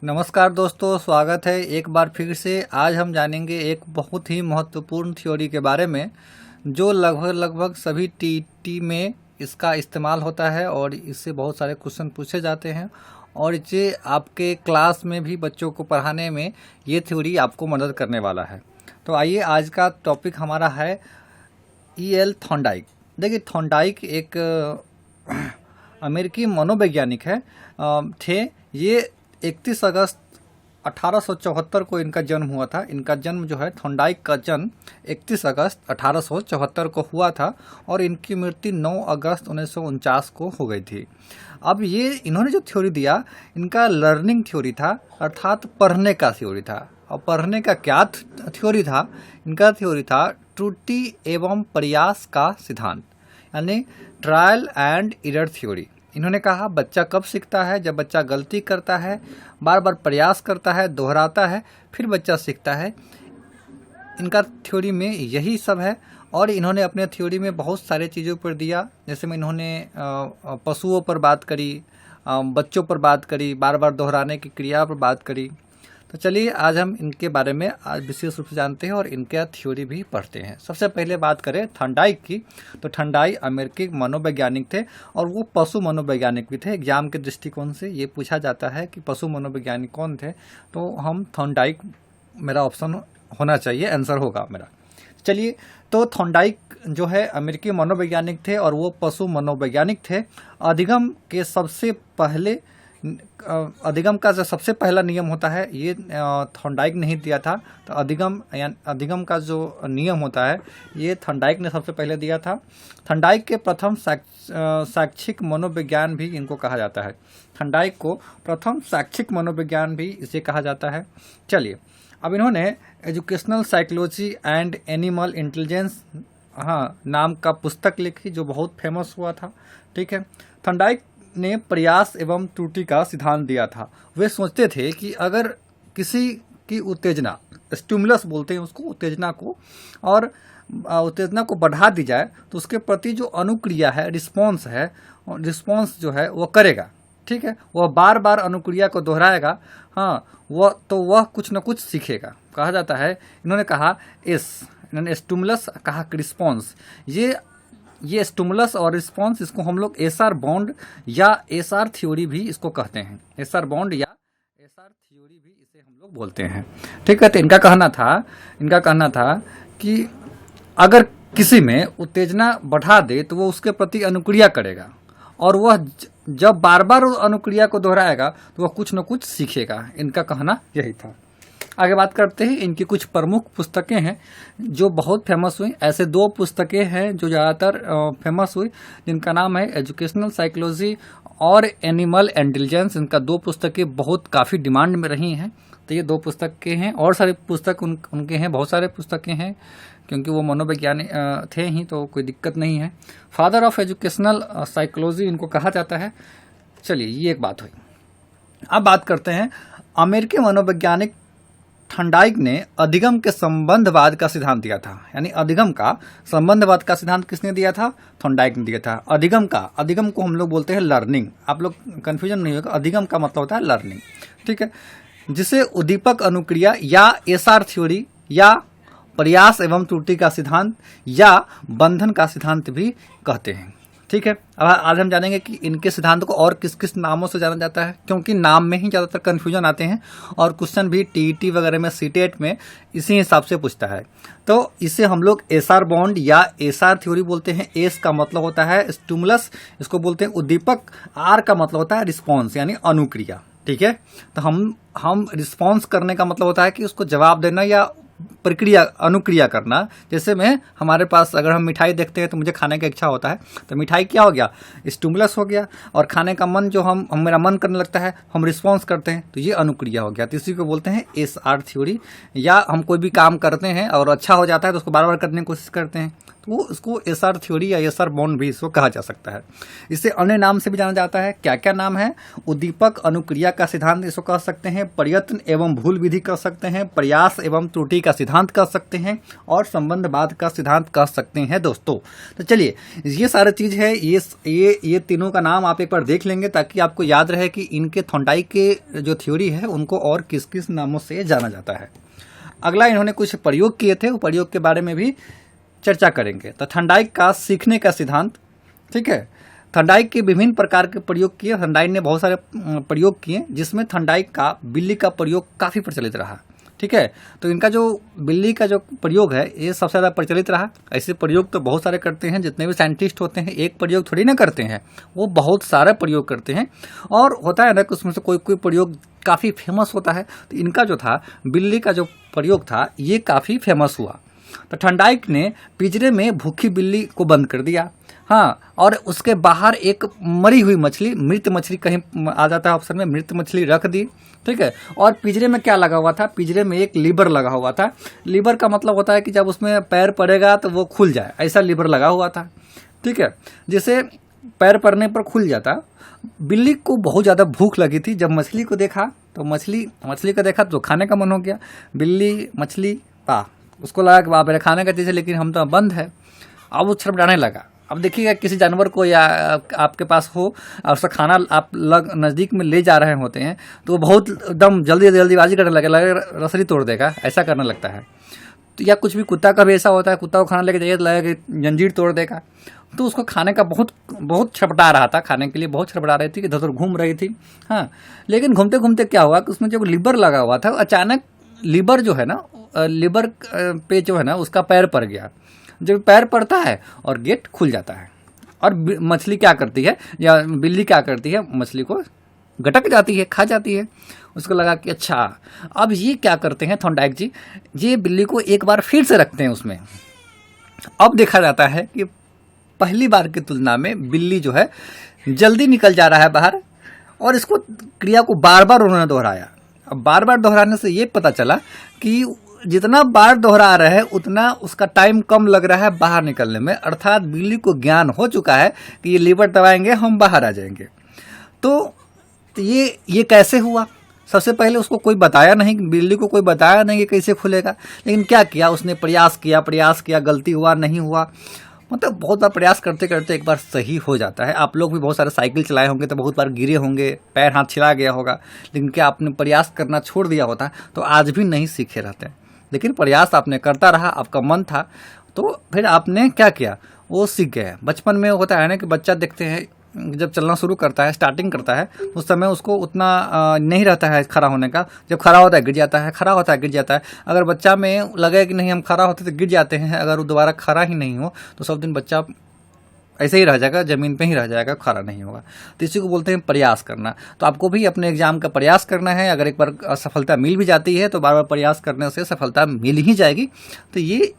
नमस्कार दोस्तों, स्वागत है एक बार फिर से। आज हम जानेंगे एक बहुत ही महत्वपूर्ण थ्योरी के बारे में जो लगभग सभी टीईटी में इसका इस्तेमाल होता है और इससे बहुत सारे क्वेश्चन पूछे जाते हैं और ये आपके क्लास में भी बच्चों को पढ़ाने में ये थ्योरी आपको मदद करने वाला है। तो आइए, आज का टॉपिक हमारा है E.L. थॉर्नडाइक। देखिए, थॉर्नडाइक एक अमेरिकी मनोवैज्ञानिक थे। ये 31 अगस्त 1874 को इनका जन्म हुआ था। इनका जन्म जो है, थॉर्नडाइक का जन्म 31 अगस्त 1874 को हुआ था और इनकी मृत्यु 9 अगस्त 1949 को हो गई थी। अब ये इन्होंने जो थ्योरी दिया, इनका लर्निंग थ्योरी था, अर्थात पढ़ने का थ्योरी था। और पढ़ने का क्या थ्योरी था? इनका थ्योरी था त्रुटि एवं प्रयास का सिद्धांत, यानी ट्रायल एंड एरर थ्योरी। इन्होंने कहा बच्चा कब सीखता है? जब बच्चा गलती करता है, बार बार प्रयास करता है, दोहराता है, फिर बच्चा सीखता है। इनका थ्योरी में यही सब है। और इन्होंने अपने थ्योरी में बहुत सारे चीज़ों पर दिया, जैसे में इन्होंने पशुओं पर बात करी, बच्चों पर बात करी, बार बार दोहराने की क्रिया पर बात करी। तो चलिए, आज हम इनके बारे में आज विशेष रूप से जानते हैं और इनका थ्योरी भी पढ़ते हैं। सबसे पहले बात करें थॉर्नडाइक की, तो थॉर्नडाइक अमेरिकी मनोवैज्ञानिक थे और वो पशु मनोवैज्ञानिक भी थे। एग्जाम के दृष्टिकोण से ये पूछा जाता है कि पशु मनोवैज्ञानिक कौन थे, तो हम थॉर्नडाइक, मेरा ऑप्शन होना चाहिए, आंसर होगा मेरा। चलिए, तो थॉर्नडाइक जो है अमेरिकी मनोवैज्ञानिक थे और वो पशु मनोवैज्ञानिक थे। अधिगम का जो सबसे पहला नियम होता है, ये थॉर्नडाइक ने ही दिया था। तो अधिगम का जो नियम होता है, ये थॉर्नडाइक ने सबसे पहले दिया था। थॉर्नडाइक के प्रथम शैक्षिक मनोविज्ञान भी इनको कहा जाता है। थॉर्नडाइक को प्रथम शैक्षिक मनोविज्ञान भी इसे कहा जाता है। चलिए, अब इन्होंने educational psychology and animal intelligence नाम का पुस्तक लिखी, जो बहुत फेमस हुआ था। ठीक है, थॉर्नडाइक ने प्रयास एवं त्रुटि का सिद्धांत दिया था। वे सोचते थे कि अगर किसी की उत्तेजना, स्टिमुलस बोलते हैं उसको, उत्तेजना को बढ़ा दी जाए तो उसके प्रति जो अनुक्रिया है, रिस्पॉन्स जो है वो करेगा। ठीक है, वह बार बार अनुक्रिया को दोहराएगा, वह कुछ न कुछ सीखेगा, कहा जाता है। इन्होंने कहा इन्होंने स्टिमुलस कहा कि रिस्पॉन्स, ये स्टिमुलस और रिस्पॉन्स, इसको हम लोग एसआर बॉन्ड या एसआर थ्योरी भी इसको कहते हैं। एसआर बॉन्ड या एसआर थ्योरी भी इसे हम लोग बोलते हैं। ठीक है, तो इनका कहना था कि अगर किसी में उत्तेजना बढ़ा दे तो वो उसके प्रति अनुक्रिया करेगा और वह जब बार बार अनुक्रिया को दोहराएगा तो वह कुछ न कुछ सीखेगा। इनका कहना यही था। आगे बात करते हैं, इनकी कुछ प्रमुख पुस्तकें हैं जो बहुत फेमस हुई। ऐसे 2 पुस्तकें हैं जो ज़्यादातर फेमस हुई, जिनका नाम है एजुकेशनल साइकोलॉजी और एनिमल इंटेलिजेंस। इनका 2 पुस्तकें बहुत काफ़ी डिमांड में रही हैं। तो ये 2 पुस्तकें हैं और सारी पुस्तक उनके हैं, बहुत सारे पुस्तकें हैं, क्योंकि वो मनोवैज्ञानिक थे ही, तो कोई दिक्कत नहीं है। फादर ऑफ एजुकेशनल साइकोलॉजी इनको कहा जाता है। चलिए, ये एक बात हुई। अब बात करते हैं, अमेरिकी मनोवैज्ञानिक थॉर्नडाइक ने अधिगम के संबंधवाद का सिद्धांत दिया था। यानी अधिगम का संबंधवाद का सिद्धांत किसने दिया था? थॉर्नडाइक ने दिया था। अधिगम को हम लोग बोलते हैं लर्निंग। आप लोग कंफ्यूजन नहीं होगा, अधिगम का मतलब होता है लर्निंग। ठीक है, जिसे उद्दीपक अनुक्रिया या एसआर थ्योरी या प्रयास एवं त्रुटि का सिद्धांत या बंधन का सिद्धांत भी कहते हैं। ठीक है, अब आज हम जानेंगे कि इनके सिद्धांत को और किस किस नामों से जाना जाता है, क्योंकि नाम में ही ज़्यादातर कन्फ्यूजन आते हैं और क्वेश्चन भी टीईटी वगैरह में, सीटेट में इसी हिसाब से पूछता है। तो इसे हम लोग एसआर बॉन्ड या एसआर थ्योरी बोलते हैं। एस का मतलब होता है स्टिमुलस, इसको बोलते हैं उद्दीपक। आर का मतलब होता है रिस्पॉन्स, यानी अनुक्रिया। ठीक है, तो हम रिस्पॉन्स करने का मतलब होता है कि उसको जवाब देना या अनुक्रिया करना। जैसे में हमारे पास अगर हम मिठाई देखते हैं तो मुझे खाने का इच्छा होता है, तो मिठाई क्या हो गया? स्टिमुलस हो गया। और खाने का मन, जो मेरा मन करने लगता है, हम रिस्पॉन्स करते हैं, तो ये अनुक्रिया हो गया। तो इसी को बोलते हैं एसआर थ्योरी। या हम कोई भी काम करते हैं और अच्छा हो जाता है तो उसको बार बार करने की कोशिश करते हैं, तो वो इसको एसआर थ्योरी या एसआर बॉन्ड भी इसको कहा जा सकता है। इसे अन्य नाम से भी जाना जाता है। क्या क्या नाम है? उद्दीपक अनुक्रिया का सिद्धांत इसको कह सकते हैं, प्रयत्न एवं भूल विधि कह सकते हैं, प्रयास एवं त्रुटि का सिद्धांत सिद्धांत कह सकते हैं और संबंधवाद का सिद्धांत कह सकते हैं दोस्तों। तो चलिए, ये सारी चीज़ है, ये तीनों का नाम आप एक बार देख लेंगे ताकि आपको याद रहे कि इनके थॉर्नडाइक के जो थ्योरी है उनको और किस किस नामों से जाना जाता है। अगला इन्होंने कुछ प्रयोग किए थे, वो प्रयोग के बारे में भी चर्चा करेंगे। तो थॉर्नडाइक का सीखने का सिद्धांत, ठीक है। थॉर्नडाइक के विभिन्न प्रकार के प्रयोग किए, थॉर्नडाइक ने बहुत सारे प्रयोग किए जिसमें थॉर्नडाइक का बिल्ली का प्रयोग काफ़ी प्रचलित रहा, ठीक है। तो इनका जो बिल्ली का जो प्रयोग है ये सबसे ज़्यादा प्रचलित रहा। ऐसे प्रयोग तो बहुत सारे करते हैं, जितने भी साइंटिस्ट होते हैं एक प्रयोग थोड़ी ना करते हैं, वो बहुत सारे प्रयोग करते हैं। और होता है ना कि उसमें से कोई कोई प्रयोग काफ़ी फेमस होता है। तो इनका जो था बिल्ली का जो प्रयोग था ये काफ़ी फेमस हुआ। तो थॉर्नडाइक ने पिंजरे में भूखी बिल्ली को बंद कर दिया, हाँ, और उसके बाहर एक मरी हुई मछली, मृत मछली कहीं आ जाता है ऑप्शन में, मृत मछली रख दी, ठीक है। और पिंजरे में क्या लगा हुआ था, पिंजरे में एक लीवर लगा हुआ था। लीवर का मतलब होता है कि जब उसमें पैर पड़ेगा तो वो खुल जाए, ऐसा लीवर लगा हुआ था, ठीक है, जिसे पैर पड़ने पर खुल जाता। बिल्ली को बहुत ज़्यादा भूख लगी थी, जब मछली को देखा तो मछली को देखा तो खाने का मन हो गया। बिल्ली मछली उसको लगा कि मेरे खाने का चीज़ है लेकिन हम तो बंद है। अब वो छटपटाने लगा। अब देखिएगा किसी जानवर को या आपके पास हो और उसका खाना आप नज़दीक में ले जा रहे होते हैं तो वो बहुत एकदम जल्दीबाजी करने लगे रसरी तोड़ देगा, ऐसा करने लगता है। तो या कुछ भी कुत्ता का भी ऐसा होता है, कुत्ता को खाना लेके जाइए तो लगेगा कि जंजीर तोड़ देगा। तो उसको खाने का बहुत छटपटा रहा था, खाने के लिए बहुत छटपटा रही थी, इधर उधर घूम रही थी, हाँ। लेकिन घूमते घूमते क्या हुआ कि उसमें जब लीवर लगा हुआ था अचानक लीवर जो है ना, लीवर पे जो है ना उसका पैर पड़ गया। जब पैर पड़ता है और गेट खुल जाता है और मछली क्या करती है या बिल्ली क्या करती है, मछली को गटक जाती है, खा जाती है। उसको लगा कि अच्छा अब ये क्या करते हैं थॉर्नडाइक जी, ये बिल्ली को एक बार फिर से रखते हैं उसमें। अब देखा जाता है कि पहली बार की तुलना में बिल्ली जो है जल्दी निकल जा रहा है बाहर, और इसको क्रिया को बार बार उन्होंने दोहराया। अब बार बार दोहराने से ये पता चला कि जितना बार दोहरा रहे हैं उतना उसका टाइम कम लग रहा है बाहर निकलने में, अर्थात बिल्ली को ज्ञान हो चुका है कि ये लीवर दबाएंगे हम बाहर आ जाएंगे। तो ये कैसे हुआ? सबसे पहले उसको कोई बताया नहीं, बिल्ली को कोई बताया नहीं कि कैसे खुलेगा। लेकिन क्या किया उसने, प्रयास किया, गलती हुआ, नहीं हुआ, मतलब बहुत बार प्रयास करते करते एक बार सही हो जाता है। आप लोग भी बहुत सारे साइकिल चलाए होंगे तो बहुत बार गिरे होंगे, पैर हाथ छिला गया होगा, लेकिन क्या आपने प्रयास करना छोड़ दिया होता तो आज भी नहीं सीखे रहते। लेकिन प्रयास आपने करता रहा, आपका मन था, तो फिर आपने क्या किया, वो सीख गए। बचपन में होता है ना कि बच्चा देखते हैं जब चलना शुरू करता है, स्टार्टिंग करता है, उस समय उसको उतना नहीं रहता है खड़ा होने का। जब खड़ा होता है गिर जाता है, खड़ा होता है गिर जाता है। अगर बच्चा में लगे कि नहीं हम खड़ा होते तो गिर जाते हैं, अगर वो दोबारा खड़ा ही नहीं हो तो सब दिन बच्चा ऐसे ही रह जाएगा, ज़मीन पे ही रह जाएगा, खड़ा नहीं होगा। तो इसी को बोलते हैं प्रयास करना। तो आपको भी अपने एग्जाम का प्रयास करना है। अगर एक बार सफलता मिल भी जाती है तो बार बार प्रयास करने से सफलता मिल ही जाएगी। तो ये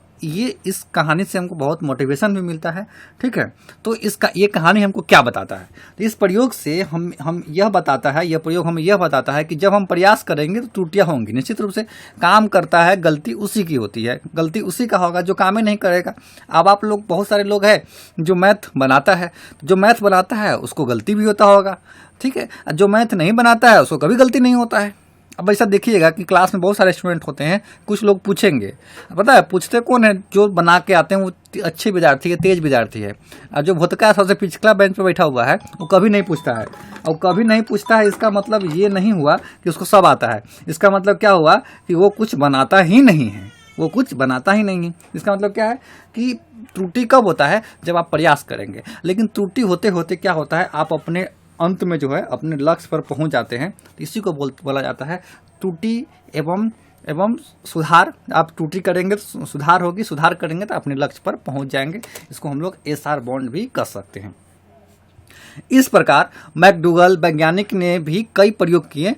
इस कहानी से हमको बहुत मोटिवेशन भी मिलता है, ठीक है। तो ये कहानी हमको क्या बताता है, तो इस प्रयोग से हम यह बताता है, यह प्रयोग हमें यह बताता है कि जब हम प्रयास करेंगे तो त्रुटियां होंगी। निश्चित रूप से काम करता है, गलती उसी की होती है, गलती उसी का होगा जो काम ही नहीं करेगा। अब आप लोग बहुत सारे लोग हैं जो मैथ बनाता है, जो मैथ बनाता है उसको गलती भी होता होगा, ठीक है। जो मैथ नहीं बनाता है उसको कभी गलती नहीं होता है। अब ऐसा देखिएगा कि क्लास में बहुत सारे स्टूडेंट होते हैं, कुछ लोग पूछेंगे, पता है पूछते कौन है, जो बना के आते हैं वो अच्छे विद्यार्थी है, तेज विद्यार्थी है। और जो भुतका सबसे पिछला बेंच पे बैठा हुआ है वो कभी नहीं पूछता है। और कभी नहीं पूछता है इसका मतलब ये नहीं हुआ कि उसको सब आता है। इसका मतलब क्या हुआ कि वो कुछ बनाता ही नहीं है, वो कुछ बनाता ही नहीं है। इसका मतलब क्या है कि त्रुटि कब होता है, जब आप प्रयास करेंगे। लेकिन त्रुटि होते होते क्या होता है, आप अपने अंत में जो है अपने लक्ष्य पर पहुंच जाते हैं। तो इसी को बोला जाता है त्रुटि एवं सुधार। आप त्रुटि करेंगे तो सुधार होगी, सुधार करेंगे तो अपने लक्ष्य पर पहुंच जाएंगे। इसको हम लोग SR बॉन्ड भी कर सकते हैं। इस प्रकार मैकडूगल वैज्ञानिक ने भी कई प्रयोग किए,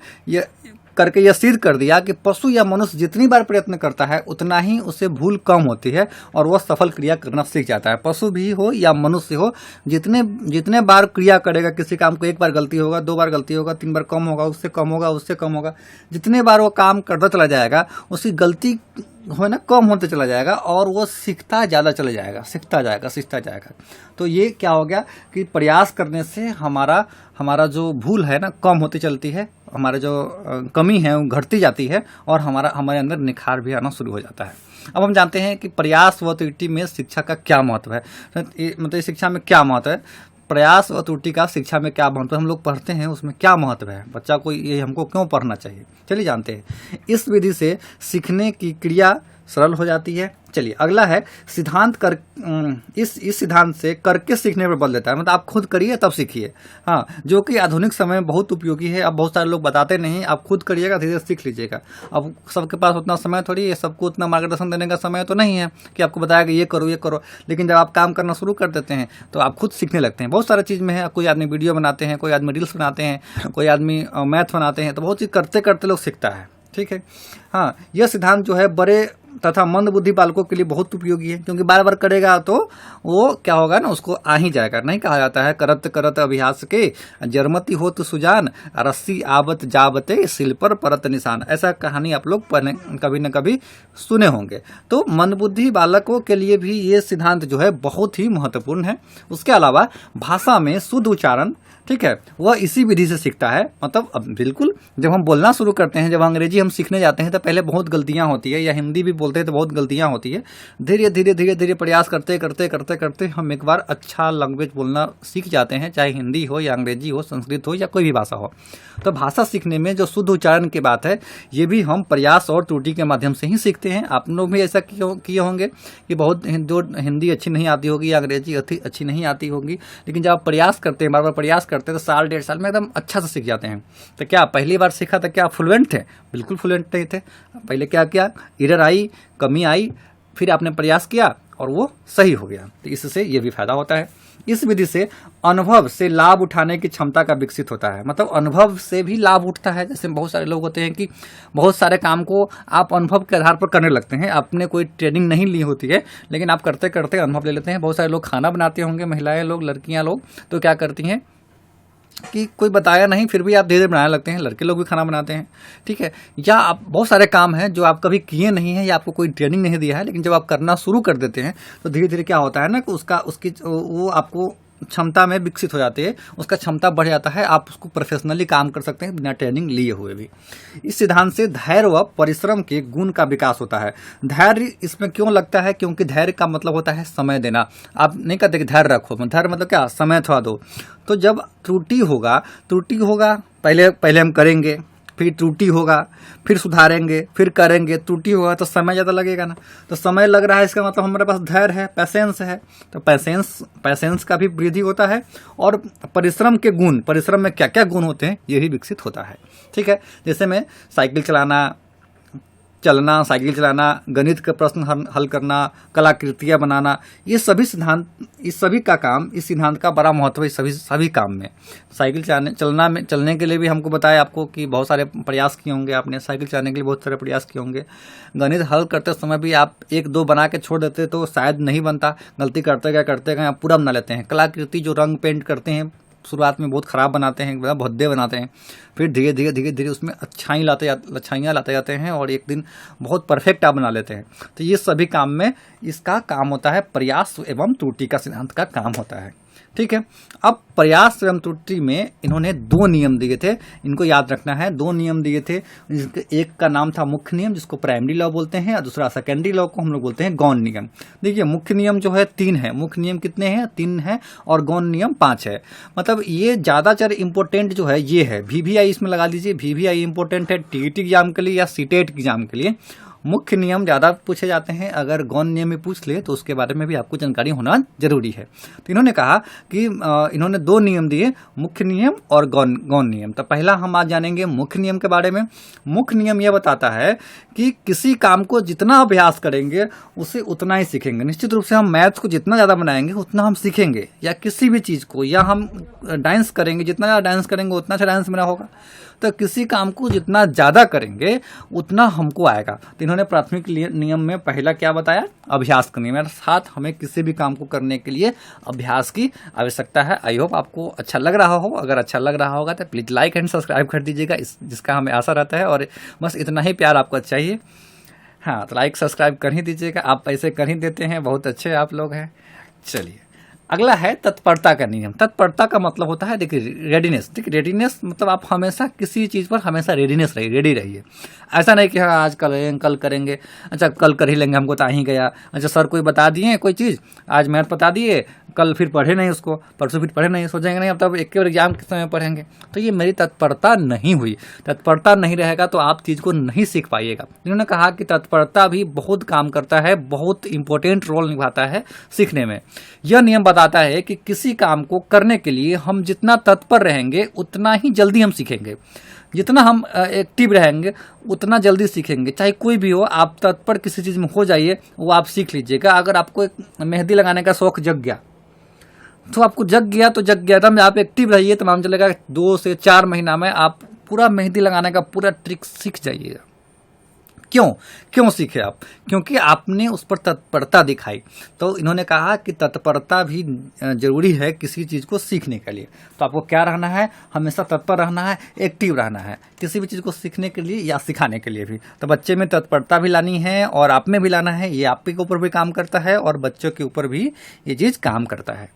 करके यह सिद्ध कर दिया कि पशु या मनुष्य जितनी बार प्रयत्न करता है उतना ही उसे भूल कम होती है और वह सफल क्रिया करना सीख जाता है। पशु भी हो या मनुष्य हो, जितने बार क्रिया करेगा किसी काम को, एक बार गलती होगा, 2 बार गलती होगा, 3 बार कम होगा, उससे कम होगा, उससे कम होगा, जितने बार वो काम करता चला जाएगा उसकी गलती हो ना कम होते चला जाएगा और वो सीखता ज़्यादा चला जाएगा, सीखता जाएगा। तो ये क्या हो गया कि प्रयास करने से हमारा जो भूल है ना कम होती चलती है हमारे जो कमी है वो घटती जाती है और हमारे अंदर निखार भी आना शुरू हो जाता है। अब हम जानते हैं कि प्रयास व त्रुटि में शिक्षा का क्या महत्व है, मतलब शिक्षा में क्या महत्व है, प्रयास व त्रुटि का शिक्षा में क्या महत्व है, हम लोग पढ़ते हैं उसमें क्या महत्व है, बच्चा को ये हमको क्यों पढ़ना चाहिए, चलिए जानते हैं। इस विधि से सीखने की क्रिया सरल हो जाती है। चलिए अगला है सिद्धांत कर, इस सिद्धांत से करके सीखने पर बल देता है, मतलब आप खुद करिए तब सीखिए, हाँ, जो कि आधुनिक समय में बहुत उपयोगी है। अब बहुत सारे लोग बताते नहीं, आप खुद करिएगा, धीरे धीरे सीख लीजिएगा। अब सबके पास उतना समय थोड़ी है, सबको उतना मार्गदर्शन देने का समय तो नहीं है कि आपको बताया कि ये करो, लेकिन जब आप काम करना शुरू कर देते हैं तो आप खुद सीखने लगते हैं। बहुत सारी चीज़ में है, कोई आदमी वीडियो बनाते हैं, कोई आदमी रील्स बनाते हैं, कोई आदमी मैथ बनाते हैं, तो बहुत चीज़ करते करते लोग सीखता है, ठीक है। हाँ, यह सिद्धांत जो है बड़े तथा मंद बुद्धि बालकों के लिए बहुत उपयोगी है, क्योंकि बार बार करेगा तो वो क्या होगा ना, उसको आ ही जाएगा। नहीं कहा जाता है करत करत अभ्यास के जरमती होत सुजान, रस्सी आवत जावते सिल पर परत निशान। ऐसा कहानी आप लोग कभी न कभी सुने होंगे। तो मंद बुद्धि बालकों के लिए भी ये सिद्धांत जो है बहुत ही महत्वपूर्ण है। उसके अलावा भाषा में शुद्ध उच्चारण, ठीक है, वह इसी विधि से सीखता है। मतलब अब बिल्कुल जब हम बोलना शुरू करते हैं, जब अंग्रेजी हम सीखने जाते हैं तो पहले बहुत गलतियां होती है, या हिंदी भी बोलते हैं तो बहुत गलतियां होती है। धीरे धीरे प्रयास करते करते हम एक बार अच्छा लैंग्वेज बोलना सीख जाते हैं, चाहे हिंदी हो या अंग्रेजी हो, संस्कृत हो या कोई भी भाषा हो। तो भाषा सीखने में जो शुद्ध उच्चारण की बात है, ये भी हम प्रयास और त्रुटि के माध्यम से ही सीखते हैं। आप लोग भी ऐसा किए होंगे कि बहुत जो हिंदी अच्छी नहीं आती होगी या अंग्रेजी अच्छी नहीं आती होगी, लेकिन जब आप प्रयास करते हैं, बार बार प्रयास करते हैं, तो साल डेढ़ साल में एकदम अच्छा से सीख जाते हैं। तो क्या पहली बार सीखा था क्या फ्लुएंट थे? बिल्कुल फ्लुएंट नहीं थे। पहले क्या किया, एरर आई, कमी आई, फिर आपने प्रयास किया और वो सही हो गया। तो इससे ये भी फायदा होता है। इस विधि से अनुभव से लाभ उठाने की क्षमता का विकसित होता है। मतलब अनुभव से भी लाभ उठता है। जैसे बहुत सारे लोग होते हैं कि बहुत सारे काम को आप अनुभव के आधार पर करने लगते हैं, आपने कोई ट्रेनिंग नहीं ली होती है, लेकिन आप करते करते अनुभव ले लेते हैं। बहुत सारे लोग खाना बनाते होंगे, महिलाएं लोग, लड़कियां लोग, तो क्या करती हैं कि कोई बताया नहीं फिर भी आप धीरे धीरे बनाने लगते हैं। लड़के लोग भी खाना बनाते हैं, ठीक है। या आप बहुत सारे काम हैं जो आप कभी किए नहीं हैं या आपको कोई ट्रेनिंग नहीं दिया है, लेकिन जब आप करना शुरू कर देते हैं तो धीरे धीरे क्या होता है ना कि वो आपको क्षमता में विकसित हो जाती है, उसका क्षमता बढ़ जाता है, आप उसको प्रोफेशनली काम कर सकते हैं बिना ट्रेनिंग लिए हुए भी। इस सिद्धांत से धैर्य व परिश्रम के गुण का विकास होता है। धैर्य इसमें क्यों लगता है? क्योंकि धैर्य का मतलब होता है समय देना। आप नहीं कहते कि धैर्य रखो, धैर्य मतलब क्या, समय थोड़ा दो। तो जब त्रुटि होगा पहले हम करेंगे, फिर त्रुटि होगा, फिर सुधारेंगे, फिर करेंगे, त्रुटि होगा तो समय ज़्यादा लगेगा ना। तो समय लग रहा है, इसका मतलब हमारे पास धैर्य है, पैसेंस है। तो पैसेंस का भी वृद्धि होता है। और परिश्रम के गुण, परिश्रम में क्या क्या गुण होते हैं ये भी विकसित होता है, ठीक है। जैसे में साइकिल साइकिल चलाना, गणित के प्रश्न हल करना, कलाकृतियाँ बनाना, ये सभी सिद्धांत, इस सभी का काम, इस सिद्धांत का बड़ा महत्व है सभी काम में। साइकिल चलने के लिए भी हमको बताया आपको कि बहुत सारे प्रयास किए होंगे आपने, साइकिल चलाने के लिए बहुत सारे प्रयास किए होंगे। गणित हल करते समय भी आप 1-2 बना के छोड़ देते तो शायद नहीं बनता, गलती करते गए आप पूरा बना लेते हैं। कलाकृति जो रंग पेंट करते हैं, शुरुआत में बहुत ख़राब बनाते हैं, बहुत भद्दे बनाते हैं, फिर धीरे धीरे उसमें अच्छाइयाँ लाते जाते हैं और एक दिन बहुत परफेक्ट आप बना लेते हैं। तो ये सभी काम में इसका काम होता है, प्रयास एवं त्रुटि का सिद्धांत का काम होता है, ठीक है। अब प्रयास एवं त्रुटि में इन्होंने 2 नियम दिए थे, इनको याद रखना है। 2 नियम दिए थे, एक का नाम था मुख्य नियम, जिसको प्राइमरी लॉ बोलते हैं, और दूसरा सेकेंडरी लॉ को हम लोग बोलते हैं गौण नियम। देखिए मुख्य नियम जो है 3 है, मुख्य नियम कितने हैं? 3 है, और गौण नियम 5 है। मतलब ये ज़्यादातर इंपॉर्टेंट जो है ये है, VVI इसमें लगा लीजिए, VVI इंपॉर्टेंट है TET एग्जाम के लिए या CTET एग्जाम के लिए। मुख्य नियम ज़्यादा पूछे जाते हैं, अगर गौण नियम में पूछ ले तो उसके बारे में भी आपको जानकारी होना जरूरी है। तो इन्होंने कहा कि इन्होंने 2 नियम दिए, मुख्य नियम और गौण नियम। तो पहला हम आज जानेंगे मुख्य नियम के बारे में। मुख्य नियम यह बताता है कि किसी काम को जितना अभ्यास करेंगे उसे उतना ही सीखेंगे। निश्चित रूप से हम मैथ्स को जितना ज़्यादा बनाएंगे उतना हम सीखेंगे, या किसी भी चीज़ को, या हम डांस करेंगे, जितना ज़्यादा डांस करेंगे उतना अच्छा डांस मेरा होगा। तो किसी काम को जितना ज़्यादा करेंगे उतना हमको आएगा। तो इन्होंने प्राथमिक नियम में पहला क्या बताया? अभ्यास करने में, साथ हमें किसी भी काम को करने के लिए अभ्यास की आवश्यकता है। आई होप आपको अच्छा लग रहा हो। अगर अच्छा लग रहा होगा तो प्लीज़ लाइक एंड सब्सक्राइब कर दीजिएगा, जिसका हमें आशा रहता है, और बस इतना ही प्यार आपको चाहिए। हाँ, तो लाइक सब्सक्राइब कर ही दीजिएगा, आप ऐसे कर ही देते हैं, बहुत अच्छे आप लोग हैं। चलिए अगला है तत्परता का नियम। तत्परता का मतलब होता है, देखिए, रेडीनेस। ठीक, रेडीनेस मतलब आप हमेशा किसी चीज़ पर हमेशा रेडीनेस रहिए, रेडी रहिए। ऐसा नहीं कि हाँ आज करेंगे, कल करेंगे, अच्छा कल कर ही लेंगे, हमको तो आ ही गया, अच्छा सर कोई बता दिए कोई चीज़, आज मैथ बता दिए, कल फिर पढ़े नहीं उसको, परसों फिर पढ़े नहीं, सोचेंगे नहीं अब तब एक बार एग्जाम के समय पढ़ेंगे। तो ये मेरी तत्परता नहीं हुई। तत्परता नहीं रहेगा तो आप चीज़ को नहीं सीख पाइएगा। इन्होंने कहा कि तत्परता भी बहुत काम करता है, बहुत इंपॉर्टेंट रोल निभाता है सीखने में। यह नियम बताता है कि किसी काम को करने के लिए हम जितना तत्पर रहेंगे उतना ही जल्दी हम सीखेंगे। जितना हम एक्टिव रहेंगे उतना जल्दी सीखेंगे। चाहे कोई भी हो, आप तत्पर किसी चीज़ में हो जाइए, वो आप सीख लीजिएगा। अगर आपको एक मेहंदी लगाने का शौक जग गया तो आपको जग गया तो जग गया, तब आप एक्टिव रहिए तो मालूम चलेगा 2 से 4 महीना में आप पूरा मेहंदी लगाने का पूरा ट्रिक सीख जाइएगा। क्यों सीखे आप? क्योंकि आपने उस पर तत्परता दिखाई। तो इन्होंने कहा कि तत्परता भी जरूरी है किसी चीज़ को सीखने के लिए। तो आपको क्या रहना है? हमेशा तत्पर रहना है, एक्टिव रहना है किसी भी चीज़ को सीखने के लिए या सिखाने के लिए भी। तो बच्चे में तत्परता भी लानी है और आप में भी लाना है। ये आप के ऊपर भी काम करता है और बच्चों के ऊपर भी ये चीज़ काम करता है।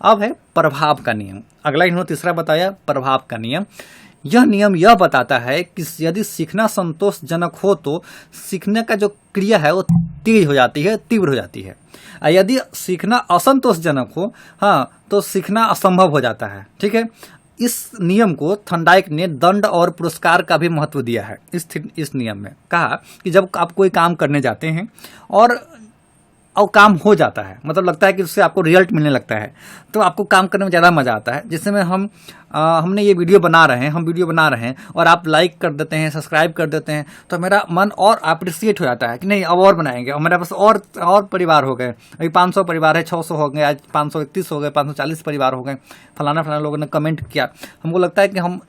अब है प्रभाव का नियम। अगला इन्होंने तीसरा बताया, प्रभाव का नियम। यह नियम यह बताता है कि यदि सीखना संतोषजनक हो तो सीखने का जो क्रिया है वो तेज हो जाती है, तीव्र हो जाती है। यदि सीखना असंतोषजनक हो, हाँ, तो सीखना असंभव हो जाता है। ठीक है, इस नियम को थॉर्नडाइक ने दंड और पुरस्कार का भी महत्व दिया है। इस नियम में कहा कि जब आप कोई काम करने जाते हैं और काम हो जाता है, मतलब लगता है कि उससे आपको रिजल्ट मिलने लगता है, तो आपको काम करने में ज़्यादा मज़ा आता है। जैसे में हमने ये वीडियो बना रहे हैं, हम वीडियो बना रहे हैं और आप लाइक कर देते हैं, सब्सक्राइब कर देते हैं, तो मेरा मन और अप्रिशिएट हो जाता है कि नहीं अब और बनाएंगे, और मेरे पास और परिवार हो गए। अभी 500 परिवार है, 600 हो गए, आज 531 हो गए, 540 परिवार हो गए, फलाना लोगों ने कमेंट किया। हमको लगता है कि हम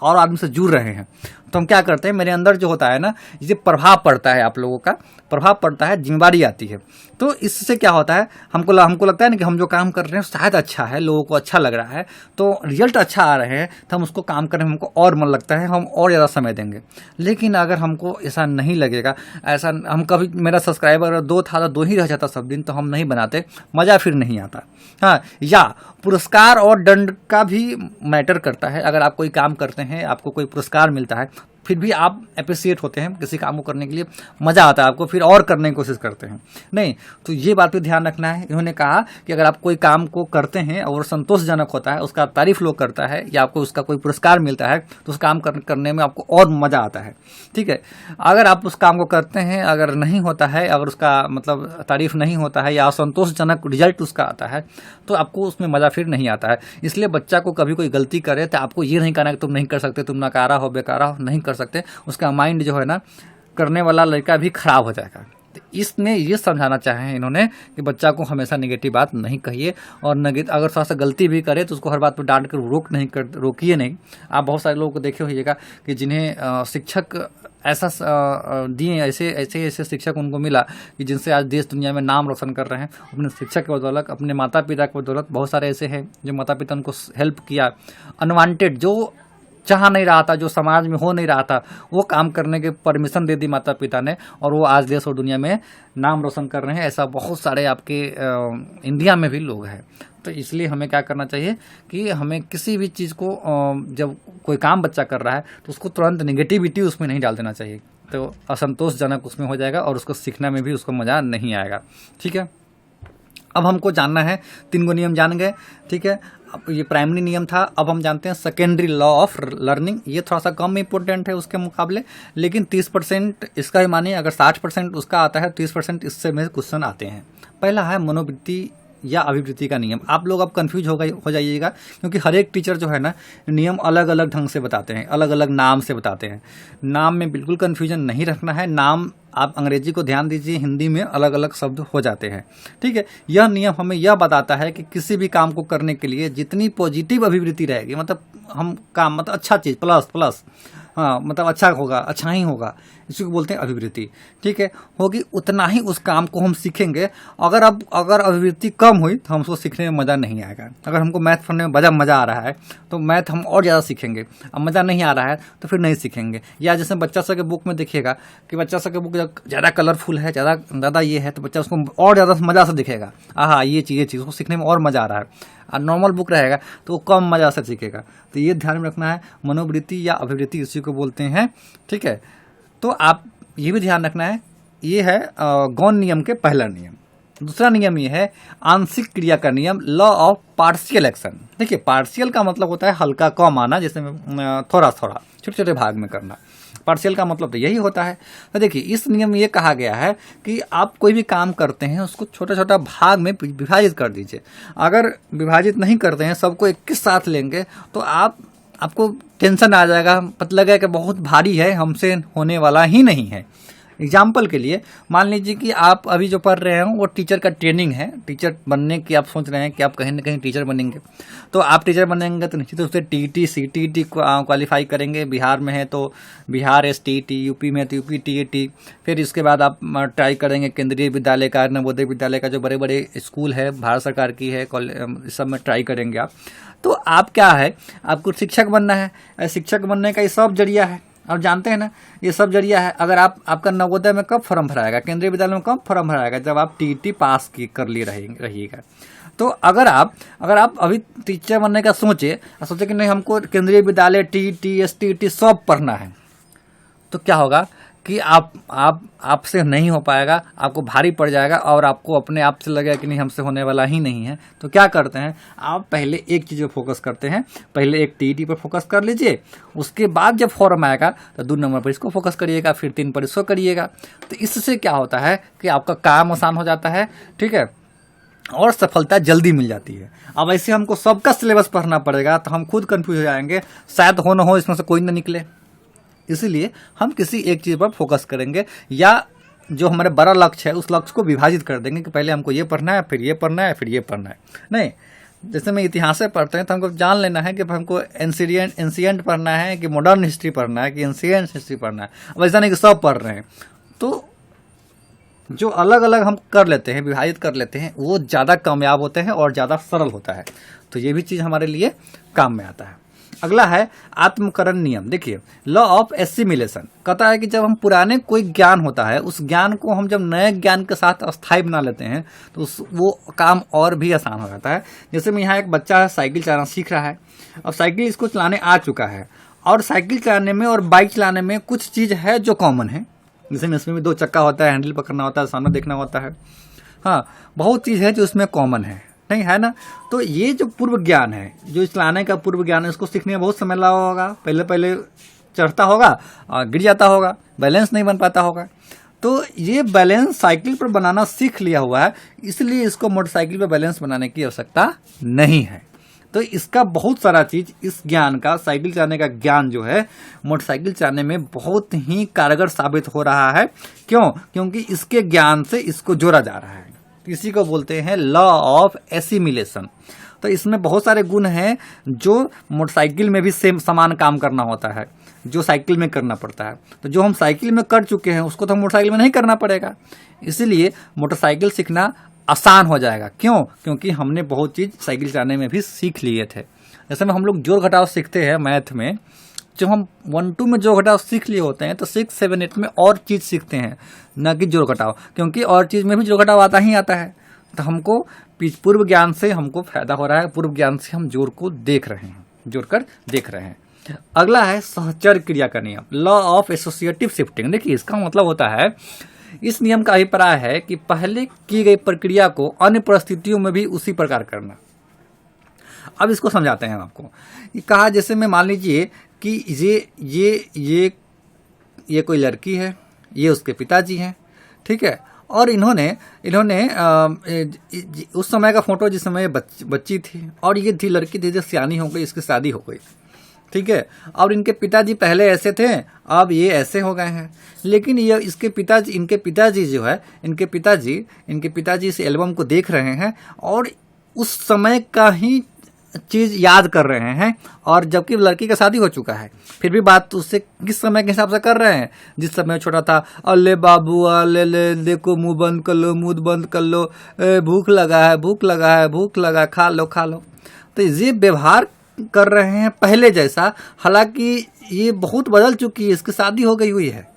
और आदमी से जुड़ रहे हैं, तो हम क्या करते हैं, मेरे अंदर जो होता है ना, ये प्रभाव पड़ता है, आप लोगों का प्रभाव पड़ता है, जिम्मेदारी आती है। तो इससे क्या होता है, हमको लगता है ना कि हम जो काम कर रहे हैं शायद अच्छा है, लोगों को अच्छा लग रहा है, तो रिजल्ट अच्छा आ रहे हैं, तो हम उसको काम करने में हमको और मन लगता है, हम और ज़्यादा समय देंगे। लेकिन अगर हमको ऐसा नहीं लगेगा, ऐसा हम कभी, मेरा सब्सक्राइबर 2 था तो 2 ही रह जाता सब दिन, तो हम नहीं बनाते, मज़ा फिर नहीं आता। हाँ, या पुरस्कार और दंड का भी मैटर करता है। अगर आप कोई काम करते हैं, आपको कोई पुरस्कार मिलता है, फिर भी आप अप्रिशिएट होते हैं किसी काम को करने के लिए, मज़ा आता है आपको, फिर और करने की कोशिश करते हैं नहीं। तो ये बात पे ध्यान रखना है। इन्होंने कहा कि अगर आप कोई काम को करते हैं और संतोषजनक होता है, उसका तारीफ लोग करता है या आपको उसका कोई पुरस्कार मिलता है, तो उस काम करने में आपको और मज़ा आता है। ठीक है, अगर आप उस काम को करते हैं, अगर नहीं होता है, अगर उसका मतलब तारीफ नहीं होता है या असंतोषजनक रिजल्ट उसका आता है, तो आपको उसमें मज़ा फिर नहीं आता है। इसलिए बच्चा को कभी कोई गलती करे तो आपको ये नहीं कहना कि तुम नहीं कर सकते, तुम नकारा हो, बेकारा हो, नहीं कर सकते। उसका माइंड जो है ना, करने वाला लड़का भी खराब हो जाएगा। तो इसमें ये समझाना चाहे इन्होंने कि बच्चा को हमेशा नेगेटिव बात नहीं कहिए, और अगर थोड़ा सा गलती भी करे तो उसको हर बात पर डांट कर रोकिए नहीं। आप बहुत सारे लोगों को देखे होइएगा कि जिन्हें शिक्षक ऐसा दिए, ऐसे शिक्षक उनको मिला कि जिनसे आज देश दुनिया में नाम रोशन कर रहे हैं, अपने शिक्षक के बदौलत, अपने माता पिता के बदौलत। बहुत सारे ऐसे हैं जो माता पिता उनको हेल्प किया, अनवांटेड, जो चाह नहीं रहा था, जो समाज में हो नहीं रहा था, वो काम करने के परमिशन दे दी माता पिता ने, और वो आज देश और दुनिया में नाम रोशन कर रहे हैं। ऐसा बहुत सारे आपके इंडिया में भी लोग हैं। तो इसलिए हमें क्या करना चाहिए कि हमें किसी भी चीज़ को, जब कोई काम बच्चा कर रहा है तो उसको तुरंत नेगेटिविटी उसमें नहीं डाल देना चाहिए, तो असंतोषजनक उसमें हो जाएगा और उसको सीखने में भी उसको मज़ा नहीं आएगा। ठीक है, अब हमको जानना है, 3 गो नियम जान गए। ठीक है, अब ये प्राइमरी नियम था। अब हम जानते हैं सेकेंडरी लॉ ऑफ लर्निंग। ये थोड़ा सा कम इंपॉर्टेंट है उसके मुकाबले, लेकिन 30% इसका ही मानिए, अगर 60% उसका आता है, 30% इससे में क्वेश्चन आते हैं। पहला है मनोवृत्ति या अभिवृत्ति का नियम। आप लोग अब कंफ्यूज हो जाइएगा, क्योंकि हर एक टीचर जो है ना, नियम अलग अलग ढंग से बताते हैं, अलग अलग नाम से बताते हैं। नाम में बिल्कुल कंफ्यूजन नहीं रखना है। नाम आप अंग्रेजी को ध्यान दीजिए, हिंदी में अलग अलग शब्द हो जाते हैं। ठीक है, यह नियम हमें यह बताता है कि किसी भी काम को करने के लिए जितनी पॉजिटिव अभिवृत्ति रहेगी, मतलब हम काम, मतलब अच्छा चीज़, प्लस, हाँ मतलब अच्छा होगा, अच्छा ही होगा, इसी को बोलते हैं अभिवृत्ति। ठीक है, होगी उतना ही उस काम को हम सीखेंगे। अगर अभिवृत्ति कम हुई तो हमको सीखने में मज़ा नहीं आएगा। अगर हमको मैथ पढ़ने में बड़ा मज़ा आ रहा है तो मैथ हम और ज़्यादा सीखेंगे, अब मज़ा नहीं आ रहा है तो फिर नहीं सीखेंगे। या जैसे बच्चा सब के बुक में देखिएगा कि बच्चा सब के बुक ज़्यादा कलरफुल है, ज़्यादा ये है, तो बच्चा उसको और ज़्यादा मज़ा से दिखेगा, हाँ ये चीज़ उसको सीखने में और मज़ा आ रहा है। और नॉर्मल बुक रहेगा तो वो कम मज़ा से सीखेगा। तो ये ध्यान में रखना है, मनोवृत्ति या अभिवृत्ति इसी को बोलते हैं। ठीक है, तो आप ये भी ध्यान रखना है, ये है गौण नियम के पहला नियम। दूसरा नियम ये है आंशिक क्रिया का नियम, लॉ ऑफ पार्शियल एक्शन। देखिए पार्शियल का मतलब होता है हल्का कम आना, जैसे थोड़ा थोड़ा छोटे छोटे भाग में करना। पार्शियल का मतलब तो यही होता है। तो देखिए इस नियम में ये कहा गया है कि आप कोई भी काम करते हैं उसको छोटा छोटा भाग में विभाजित कर दीजिए। अगर विभाजित नहीं करते हैं, सबको एक के साथ लेंगे तो आपको टेंशन आ जाएगा, पता लगेगा कि बहुत भारी है, हमसे होने वाला ही नहीं है। एग्जाम्पल के लिए मान लीजिए कि आप अभी जो पढ़ रहे हैं वो टीचर का ट्रेनिंग है, टीचर बनने की आप सोच रहे हैं कि आप कहीं ना कहीं टीचर बनेंगे। तो आप टीचर बनेंगे तो निश्चित रूप से टीटी सीटीटी क्वालिफाई करेंगे। बिहार में है तो बिहार एसटीटी, यूपी में है तो यूपी टीईटी। फिर इसके बाद आप ट्राई करेंगे केंद्रीय विद्यालय का, नवोदय विद्यालय का, जो बड़े बड़े स्कूल है भारत सरकार की है, इस सब में ट्राई करेंगे आप। तो आप क्या है, आपको शिक्षक बनना है। शिक्षक बनने का ये सब जरिया है, आप जानते हैं ना, ये सब जरिया है। अगर आपका नवोदय में कब फॉर्म भराएगा, केंद्रीय विद्यालय में कब फॉर्म भराएगा, जब आप टीटी पास कर लिए रहिएगा। तो अगर आप अभी टीचर बनने का सोचे कि नहीं हमको केंद्रीय विद्यालय टीटी एसटीटी सब पढ़ना है, तो क्या होगा कि आपसे नहीं हो पाएगा, आपको भारी पड़ जाएगा और आपको अपने आप से लगेगा कि नहीं हमसे होने वाला ही नहीं है। तो क्या करते हैं, आप पहले एक चीज़ पर फोकस करते हैं, पहले एक टीईटी पर फोकस कर लीजिए, उसके बाद जब फॉर्म आएगा तो 2 नंबर पर इसको फोकस करिएगा, फिर 3 पर इसको करिएगा। तो इससे क्या होता है कि आपका काम आसान हो जाता है। ठीक है, और सफलता जल्दी मिल जाती है। अब ऐसे हमको सबका सिलेबस पढ़ना पड़ेगा तो हम खुद कंफ्यूज हो जाएंगे, शायद हो ना हो इसमें से कोई ना निकले। इसीलिए हम किसी एक चीज़ पर फोकस करेंगे, या जो हमारे बड़ा लक्ष्य है उस लक्ष्य को विभाजित कर देंगे कि पहले हमको ये पढ़ना है, फिर ये पढ़ना है, फिर ये पढ़ना है। नहीं, जैसे मैं इतिहास से पढ़ते हैं तो हमको जान लेना है कि हमको एंशिएंट पढ़ना है कि मॉडर्न हिस्ट्री पढ़ना है कि एंशिएंट हिस्ट्री पढ़ना है। अब ऐसा नहीं कि सब पढ़ रहे हैं। तो जो अलग अलग हम कर लेते हैं, विभाजित कर लेते हैं, वो ज़्यादा कामयाब होते हैं और ज़्यादा सरल होता है। तो ये भी चीज़ हमारे लिए काम में आता है। अगला है आत्मकरण नियम। देखिए लॉ ऑफ एसिमिलेशन कहता है कि जब हम पुराने कोई ज्ञान होता है, उस ज्ञान को हम जब नए ज्ञान के साथ अस्थायी बना लेते हैं तो वो काम और भी आसान हो जाता है। जैसे में यहाँ एक बच्चा है, साइकिल चलाना सीख रहा है। अब साइकिल इसको चलाने आ चुका है, और साइकिल चलाने में और बाइक चलाने में कुछ चीज़ है जो कॉमन है। जैसे में इसमें भी 2 चक्का होता है, हैंडल पकड़ना होता है, सामने देखना होता है। हाँ, बहुत चीज़ है जो इसमें कॉमन है, नहीं है ना। तो ये जो पूर्व ज्ञान है, जो चलाने का पूर्व ज्ञान है, इसको सीखने में बहुत समय लगा होगा। पहले चढ़ता होगा और गिर जाता होगा, बैलेंस नहीं बन पाता होगा। तो ये बैलेंस साइकिल पर बनाना सीख लिया हुआ है, इसलिए इसको मोटरसाइकिल पर बैलेंस बनाने की आवश्यकता नहीं है। तो इसका बहुत सारा चीज, इस ज्ञान का, साइकिल चलाने का ज्ञान जो है मोटरसाइकिल चलाने में बहुत ही कारगर साबित हो रहा है। क्यों? क्योंकि इसके ज्ञान से इसको जोड़ा जा रहा है। इसी को बोलते हैं लॉ ऑफ एसिमिलेशन। तो इसमें बहुत सारे गुण हैं जो मोटरसाइकिल में भी सेम समान काम करना होता है, जो साइकिल में करना पड़ता है। तो जो हम साइकिल में कर चुके हैं उसको तो हम मोटरसाइकिल में नहीं करना पड़ेगा। इसीलिए मोटरसाइकिल सीखना आसान हो जाएगा। क्यों? क्योंकि हमने बहुत चीज़ साइकिल चलाने में भी सीख लिए थे। जैसे में हम लोग जोड़ घटाव सीखते हैं मैथ में, जब हम 1-2 में जोड़ घटाव सीख लिए होते हैं तो 6, 7, 8 में और चीज़ सीखते हैं, न कि जोड़ घटाव। क्योंकि और चीज़ में भी जोड़ घटाव आता ही आता है। तो हमको पूर्व ज्ञान से हमको फायदा हो रहा है, पूर्व ज्ञान से हम जोड़ को देख रहे हैं, जोड़कर देख रहे हैं। अगला है सहचर क्रिया का नियम, लॉ ऑफ एसोसिएटिव शिफ्टिंग। देखिए इसका मतलब होता है, इस नियम का अभिप्राय है कि पहले की गई प्रक्रिया को अन्य परिस्थितियों में भी उसी प्रकार करना। अब इसको समझाते हैं हम आपको। कहा जैसे में मान लीजिए कि ये कोई लड़की है, ये उसके पिताजी हैं, ठीक है। और इन्होंने उस समय का फोटो जिस समय बच्ची थी, और ये थी लड़की थी जो सियानी हो गई, इसकी शादी हो गई, ठीक है। और इनके पिताजी पहले ऐसे थे, अब ये ऐसे हो गए हैं। लेकिन ये इनके पिताजी जो है, इनके पिताजी इस एल्बम को देख रहे हैं और उस समय का ही चीज याद कर रहे हैं, और जबकि लड़की का शादी हो चुका है, फिर भी बात उससे किस समय के हिसाब से कर रहे हैं, जिस समय छोटा था, अल्ले बाबू अल्ले ले देखो मुंह बंद कर लो, मुंह बंद कर लो, भूख लगा है, भूख लगा है, भूख लगा, खा लो खा लो। तो ये व्यवहार कर रहे हैं पहले जैसा, हालांकि ये बहुत बदल चुकी है, इसकी शादी हो गई हुई है,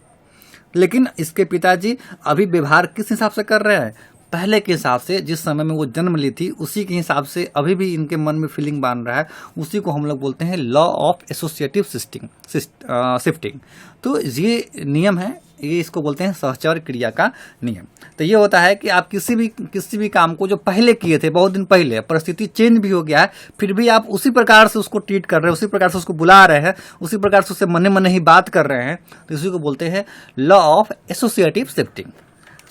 लेकिन इसके पिताजी अभी व्यवहार किस हिसाब से कर रहे हैं, पहले के हिसाब से, जिस समय में वो जन्म ली थी उसी के हिसाब से अभी भी इनके मन में फीलिंग बन रहा है। उसी को हम लोग बोलते हैं लॉ ऑफ एसोसिएटिव शिफ्टिंग। तो ये नियम है, ये इसको बोलते हैं सहचर क्रिया का नियम। तो ये होता है कि आप किसी भी काम को जो पहले किए थे, बहुत दिन पहले, परिस्थिति चेंज भी हो गया है, फिर भी आप उसी प्रकार से उसको ट्रीट कर रहे हैं, उसी प्रकार से उसको बुला रहे हैं, उसी प्रकार से उससे मने मन ही बात कर रहे हैं, तो इसी को बोलते हैं लॉ ऑफ एसोसिएटिव शिफ्टिंग।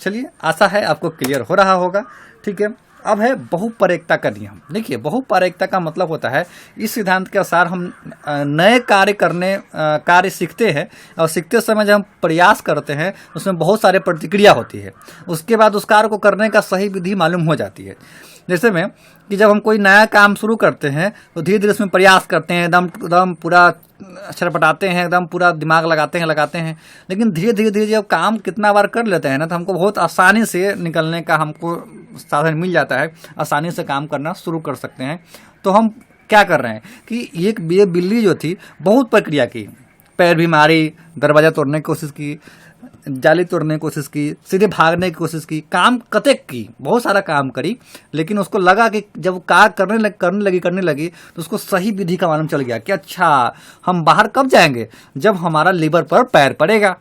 चलिए, आशा है आपको क्लियर हो रहा होगा। ठीक है, अब है बहुपरेखता का नियम। देखिए, बहुपरेखता का मतलब होता है, इस सिद्धांत के अनुसार हम नए कार्य सीखते हैं, और सीखते समय जब हम प्रयास करते हैं उसमें बहुत सारे प्रतिक्रिया होती है, उसके बाद उस कार्य को करने का सही विधि मालूम हो जाती है। जैसे में कि जब हम कोई नया काम शुरू करते हैं तो धीरे धीरे उसमें प्रयास करते हैं, एकदम पूरा छटपटाते हैं, एकदम पूरा दिमाग लगाते हैं, लेकिन धीरे धीरे जब काम कितना बार कर लेते हैं ना, तो हमको बहुत आसानी से निकलने का हमको साधन मिल जाता है, आसानी से काम करना शुरू कर सकते हैं। तो हम क्या कर रहे हैं कि ये बिल्ली जो थी बहुत प्रक्रिया की, पैर भी मारी, दरवाजा तोड़ने की कोशिश की, जाली तोड़ने की कोशिश की, सीधे भागने की कोशिश की, काम कतेक की, बहुत सारा काम करी, लेकिन उसको लगा कि जब करने लगी तो उसको सही विधि का मालूम चल गया कि अच्छा, हम बाहर कब जाएंगे, जब हमारा लीवर पर पैर पड़ेगा।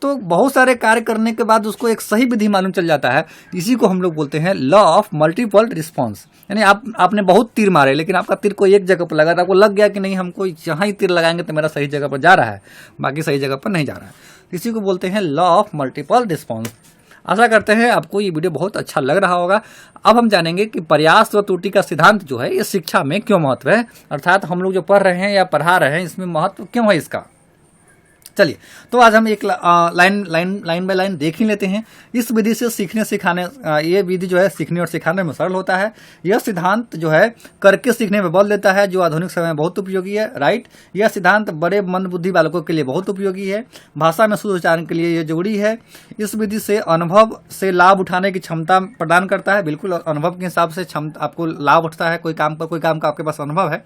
तो बहुत सारे कार्य करने के बाद उसको एक सही विधि मालूम चल जाता है। इसी को हम लोग बोलते हैं लॉ ऑफ मल्टीपल रिस्पॉन्स। यानी आपने बहुत तीर मारे, लेकिन आपका तीर कोई एक जगह पर लगा था, आपको लग गया कि नहीं, हमको यहाँ ही तीर लगाएंगे तो मेरा सही जगह पर जा रहा है, बाकी सही जगह पर नहीं जा रहा है। इसी को बोलते हैं लॉ ऑफ मल्टीपल रिस्पॉन्स। आशा करते हैं आपको ये वीडियो बहुत अच्छा लग रहा होगा। अब हम जानेंगे कि प्रयास व त्रुटि का सिद्धांत जो है ये शिक्षा में क्यों महत्व है, अर्थात हम लोग जो पढ़ रहे हैं या पढ़ा रहे हैं इसमें महत्व क्यों है इसका। चलिए, तो आज हम एक लाइन बाय लाइन देख ही लेते हैं। इस विधि से सीखने सिखाने, ये विधि जो है सीखने और सिखाने में सरल होता है। यह सिद्धांत जो है करके सीखने में बल देता है, जो आधुनिक समय में बहुत उपयोगी है। राइट, यह सिद्धांत बड़े मंदबुद्धि बालकों के लिए बहुत उपयोगी है, भाषा में शुद्ध उच्चारण के लिए यह जरूरी है। इस विधि से अनुभव से लाभ उठाने की क्षमता प्रदान करता है। बिल्कुल, अनुभव के हिसाब से आपको लाभ उठता है। कोई काम का आपके पास अनुभव है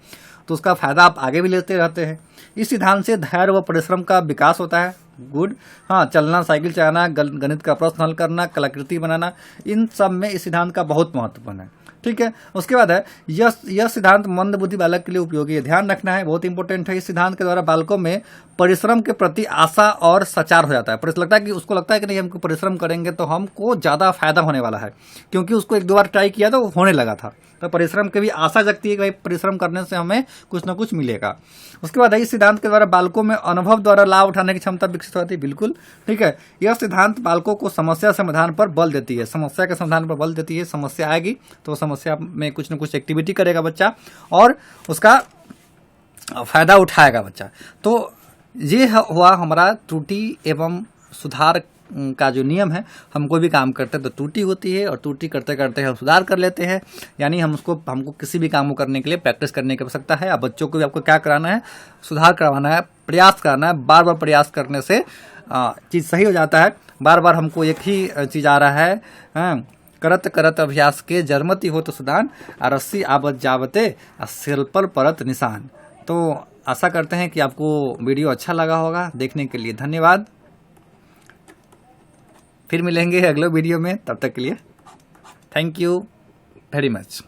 तो उसका फायदा आप आगे भी लेते रहते हैं। इस सिद्धांत से धैर्य व परिश्रम का विकास होता है। गुड, हाँ, चलना, साइकिल चलाना, गणित का प्रश्न हल करना, कलाकृति बनाना, इन सब में इस सिद्धांत का बहुत महत्वपूर्ण है। ठीक है, उसके बाद है यह सिद्धांत मंद बुद्धि बालक के लिए उपयोगी है। ध्यान रखना है, बहुत इंपॉर्टेंट है। इस सिद्धांत के द्वारा बालकों में परिश्रम के प्रति आशा और सचार हो जाता है। उसको लगता है कि नहीं, हमको परिश्रम करेंगे तो हमको ज्यादा फायदा होने वाला है, क्योंकि उसको एक दो बार ट्राई किया तो होने लगा था। तो परिश्रम की भी आशा जगती है कि भाई परिश्रम करने से हमें कुछ ना कुछ मिलेगा। उसके बाद इस सिद्धांत के द्वारा बालकों में अनुभव द्वारा लाभ उठाने की क्षमता विकसित होती है। बिल्कुल ठीक है, यह सिद्धांत बालकों को समस्या समाधान पर बल देती है। समस्या के समाधान पर बल देती है। समस्या आएगी तो समस्या में कुछ न कुछ एक्टिविटी करेगा बच्चा और उसका फायदा उठाएगा बच्चा। तो ये हुआ हमारा त्रुटि एवं सुधार का जो नियम है। हम कोई भी काम करते हैं तो त्रुटि होती है, और त्रुटि करते करते हम सुधार कर लेते हैं। यानी हमको किसी भी काम को करने के लिए प्रैक्टिस करने की आवश्यकता है। अब बच्चों को भी आपको क्या कराना है, सुधार करवाना है, प्रयास करना है। बार बार प्रयास करने से चीज़ सही हो जाता है। बार बार हमको एक ही चीज़ आ रहा है, करत करत अभ्यास के जरमती हो तो सुदान, रस्सी आवत जावते सिर पर परत निशान। तो आशा करते हैं कि आपको वीडियो अच्छा लगा होगा। देखने के लिए धन्यवाद। फिर मिलेंगे अगले वीडियो में, तब तक के लिए थैंक यू वेरी मच।